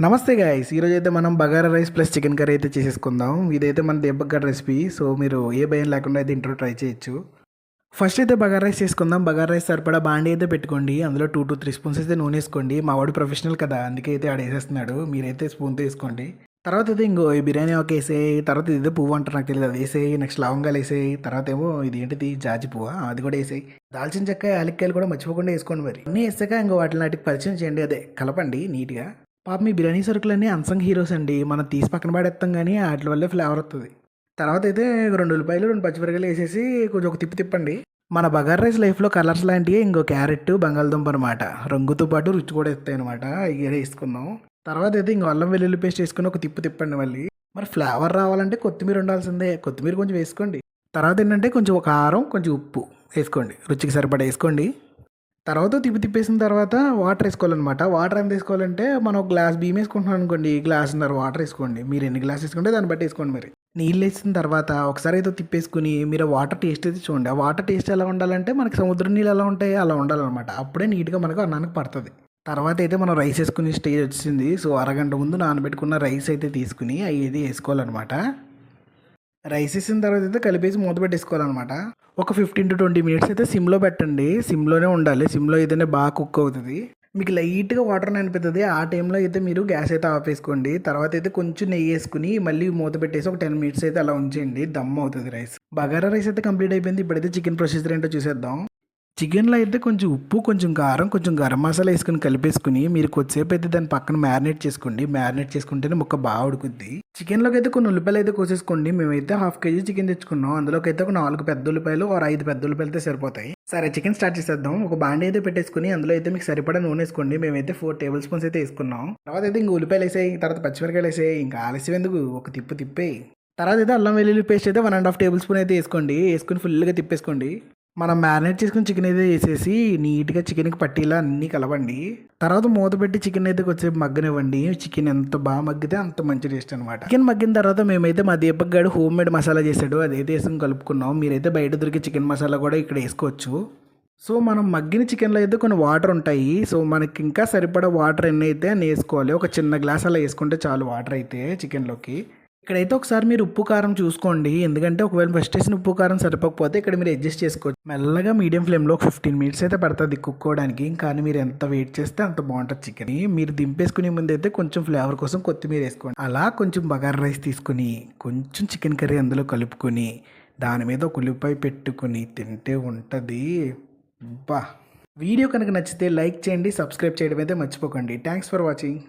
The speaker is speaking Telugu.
నమస్తే గాయ్స్, ఈరోజు అయితే మనం bagara rice plus chicken curry అయితే చేసేసుకుందాం. ఇదైతే మన దేబ్బగడ్డ రెసిపీ. సో మీరు ఏ భయం లేకుండా అయితే ఇంట్లో ట్రై చేయొచ్చు. ఫస్ట్ అయితే బగారా రైస్ చేసుకుందాం. బగారా రైస్ సరిపడా బాండి అయితే పెట్టుకోండి. అందులో 2 to 3 స్పూన్స్ అయితే నూనె వేసుకోండి. మా వాడు ప్రొఫెషనల్ కదా, అందుకే అయితే ఆడ వేసేస్తున్నాడు. మీరైతే స్పూన్తో వేసుకోండి. తర్వాత అయితే ఇంకో ఈ బిర్యానీ ఆకు వేసేయి. తర్వాత ఇదే పువ్వు అంటారు, నాకు తెలియదు, అది వేసేయి. నెక్స్ట్ లవంగాలు వేసేయి. తర్వాత ఏమో ఇది ఏంటిది, జాజి పువ్వు, అది కూడా వేసేయి. దాల్చిన చెక్క, యాలక్కాయలు కూడా మర్చిపోకుండా వేసుకోండి. మరి అన్నీ వేసాక ఇంకో వాటికి పరిచయం చేయండి. అదే కలపండి నీట్గా. పాప మీ బిర్యానీ సరుకులన్నీ అన్సంగ్ హీరోస్ అండి, మనం తీసి పక్కన పడేస్తాం కానీ వాటి వల్లే ఫ్లేవర్ వస్తుంది. తర్వాత అయితే 2 ఉల్లిపాయలు 2 పచ్చిమిరకాయలు వేసేసి కొంచెం ఒక తిప్పండి. మన బగారా రైస్ లైఫ్లో కలర్స్ లాంటివి ఇంకో క్యారెట్, బంగాళదుంప అనమాట. రంగుతో పాటు రుచి కూడా ఇస్తాయి అనమాట. ఇవి వేసుకుందాం. తర్వాత అయితే ఇంకో అల్లం వెల్లుల్లి పేస్ట్ వేసుకుని ఒక తిప్పండి మళ్ళీ. మరి ఫ్లేవర్ రావాలంటే కొత్తిమీర ఉండాల్సిందే, కొత్తిమీర కొంచెం వేసుకోండి. తర్వాత ఏంటంటే కొంచెం కారం, కొంచెం ఉప్పు వేసుకోండి, రుచికి సరిపడా వేసుకోండి. తర్వాత తిప్పేసిన తర్వాత వాటర్ వేసుకోవాలన్నమాట. వాటర్ ఎంత వేసుకోవాలంటే మనం ఒక గ్లాస్ బియ్యం వేసుకుంటున్నాం అనుకోండి, గ్లాసున్నర వాటర్ వేసుకోండి. మీరు ఎన్ని గ్లాస్ వేసుకుంటే దాన్ని బట్టి వేసుకోండి. మరి నీళ్ళు వేసిన తర్వాత ఒకసారి అయితే తిప్పేసుకుని మీరు వాటర్ టేస్ట్ అయితే చూడండి. ఆ వాటర్ టేస్ట్ ఎలా ఉండాలంటే మనకి సముద్రం నీళ్ళు ఎలా ఉంటాయి అలా ఉండాలన్నమాట. అప్పుడే నీట్గా మనకు అన్నానికి పడుతుంది. తర్వాత అయితే మనం రైస్ వేసుకుని స్టేజ్ వచ్చింది. సో అరగంట ముందు నానబెట్టుకున్న రైస్ అయితే తీసుకుని అవి అయితే వేసుకోవాలన్నమాట. రైస్ వేసిన తర్వాత అయితే కలిపేసి మూత పెట్టేసుకోవాలన్నమాట. ఒక 15 to 20 మినిట్స్ అయితే సిమ్లో పెట్టండి. సిమ్లోనే ఉండాలి. సిమ్లో అయితేనే బాగా కుక్ అవుతుంది. మీకు లైట్గా వాటర్ అనిపిస్తుంది. ఆ టైంలో అయితే మీరు గ్యాస్ అయితే ఆఫ్ వేసుకోండి. తర్వాత అయితే కొంచెం నెయ్యి వేసుకుని మళ్ళీ మూత పెట్టేసి ఒక 10 మినిట్స్ అయితే అలా ఉంచేయండి. దమ్ అవుతుంది రైస్. బగారా రైస్ అయితే కంప్లీట్ అయిపోయింది. ఇప్పుడైతే చికెన్ ప్రొసీజర్ ఏంటో చూసేద్దాం. చికెన్లో అయితే కొంచెం ఉప్పు, కొంచెం కారం, కొంచెం గరం మసాలా వేసుకుని కలిపేసుకుని మీరు కొద్దిసేపు అయితే దాని పక్కన మ్యారినేట్ చేసుకోండి. మ్యారినేట్ చేసుకుంటేనే ముక్క బాగా ఉడుకుద్ది. చికెన్లోకి అయితే కొన్ని ఉల్లిపాయలు అయితే కోసేసుకోండి. మేమైతే 1/2 kg చికెన్ తెచ్చుకున్నాం. అందులోకి అయితే ఒక 4 పెద్ద ఉల్లిపాయలు, ఒక 5 పెద్ద ఉల్లిపాయలు అయితే సరిపోతాయి. సరే చికెన్ స్టార్ట్ చేసేద్దాం. ఒక బాండి అయితే పెట్టేసుకుని అందులో అయితే మీకు సరిపడా నూనె వేసుకోండి. మేమైతే 4 టేబుల్ స్పూన్స్ అయితే వేసుకున్నాం. తర్వాత అయితే ఇంక ఉల్లిపాయలు వేసాయి, తర్వాత పచ్చిమిరకాయలు వేసాయి. ఇంకా ఆలస్యం ఎందుకు, ఒక తిప్పేయి. తర్వాత అయితే అల్లం వెల్లుల్లి పేస్ట్ అయితే 1.5 టేబుల్ స్పూన్ అయితే వేసుకోండి. వేసుకుని ఫుల్గా తిప్పేసుకోండి. మనం మ్యారినేట్ చేసుకుని చికెన్ అయితే వేసేసి నీట్గా చికెన్కి పట్టిలా అన్నీ కలవండి. తర్వాత మూత పెట్టి చికెన్ అయితే కొద్దిసేపు మగ్గనివ్వండి. చికెన్ ఎంత బాగా మగ్గితే అంత మంచి టేస్ట్ అనమాట. చికెన్ మగ్గిన తర్వాత మేమైతే మా దీపక్ గారు హోమ్ మేడ్ మసాలా చేశాడు, అదైతే వేసుకుని కలుపుకున్నాం. మీరైతే బయట దొరికే చికెన్ మసాలా కూడా ఇక్కడ వేసుకోవచ్చు. సో మనం మగ్గిన చికెన్లో అయితే కొన్ని వాటర్ ఉంటాయి. సో మనకి ఇంకా సరిపడా వాటర్ ఎన్ని అయితే అన్ని వేసుకోవాలి. ఒక చిన్న గ్లాస్ అలా వేసుకుంటే చాలు వాటర్ అయితే చికెన్లోకి. ఇక్కడైతే ఒకసారి మీరు ఉప్పు కారం చూసుకోండి. ఎందుకంటే ఒకవేళ ఫస్ట్ వేసిన ఉప్పు కారం సరిపోకపోతే ఇక్కడ మీరు అడ్జస్ట్ చేసుకోవచ్చు. మెల్లగా మీడియం ఫ్లేమ్లో 15 మినిట్స్ అయితే పడుతుంది కుక్ అవ్వడానికి. కానీ మీరు ఎంత వెయిట్ చేస్తే అంత బాగుంటుంది చికెన్. మీరు దింపేసుకునే ముందు అయితే కొంచెం ఫ్లేవర్ కోసం కొత్తిమీర వేసుకోండి. అలా కొంచెం బగారా రైస్ తీసుకుని కొంచెం చికెన్ కర్రీ అందులో కలుపుకొని దాని మీద ఒక ఉల్లిపాయ పెట్టుకుని తింటే ఉంటుంది. బా. వీడియో కనుక నచ్చితే లైక్ చేయండి, సబ్స్క్రైబ్ చేయడం అయితే మర్చిపోకండి. Thanks for watching.